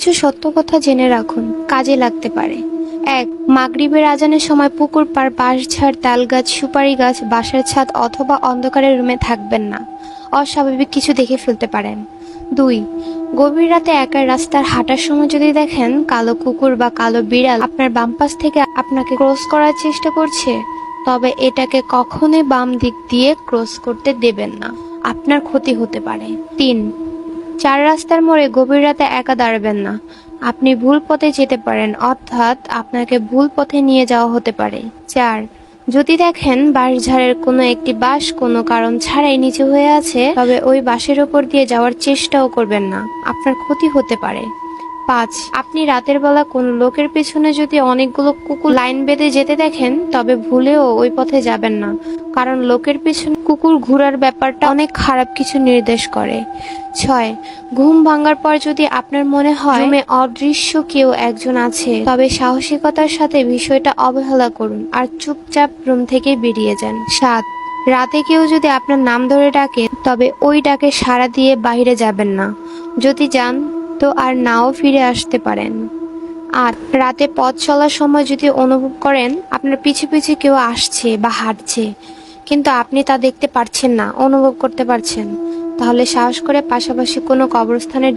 কিছু সত্য কথা জেনে রাখুন, কাজে লাগতে পারে। 1. মাগরিবের আজানের সময় পুকুর পাড়, বাঁশঝাড়, তালগাছ, সুপারি গাছ, বাসার ছাদ অথবা অন্ধকারের রুমে থাকবেন না। অস্বাভাবিক কিছু দেখে ফেলতে পারেন। 2. গভীর রাতে একা রাস্তার হাঁটার সময় যদি দেখেন কালো কুকুর বা কালো বিড়াল আপনার বাম পাশ থেকে আপনাকে ক্রস করার চেষ্টা করছে, তবে এটাকে কখনোই বাম দিক দিয়ে ক্রস করতে দেবেন না, আপনার ক্ষতি হতে পারে। 3. চার রাস্তার মোড়ে গভীর রাতে একা দাঁড়াবেন না, আপনি ভুল পথে যেতে পারেন, অর্থাৎ আপনাকে ভুল পথে নিয়ে যাওয়া হতে পারে। 4. যদি দেখেন বাঁশঝাড়ের কোনো একটি বাঁশ কোনো কারণ ছাড়াই নিচু হয়ে আছে, তবে ওই বাঁশের ওপর দিয়ে যাওয়ার চেষ্টাও করবেন না, আপনার ক্ষতি হতে পারে। 5. আপনি রাতের বেলা কোনো লোকের পেছনে যদি অনেকগুলো কুকুর লাইন বেঁধে যেতে দেখেন, তবে ভুলেও ওই পথে যাবেন না, কারণ লোকের পেছনে কুকুর ঘোরার ব্যাপারটা অনেক খারাপ কিছু নির্দেশ করে। 6. ঘুম ভাঙার পর যদি আপনার মনে হয় রুমে অদৃশ্য কেউ একজন আছে, তবে সাহসিকতার সাথে বিষয়টা অবহেলা করুন আর চুপচাপ রুম থেকে বেরিয়ে যান। 7. রাতে কেউ যদি আপনার নাম ধরে ডাকে, তবে ওই ডাকে সাড়া দিয়ে বাইরে যাবেন না, যদি যান তো আর নাও ফিরে আসতে পারেন। 8. রাতে পথ চলার সময় যদি অনুভব করেন আপনার পিছু পিছু কেউ আসছে বা হাঁটছে, কিন্তু আপনি তা দেখতে পারছেন না, অনুভব করতে পারছেন, তাহলে সাহস করে পাশাপাশি কোনো কবরস্থানে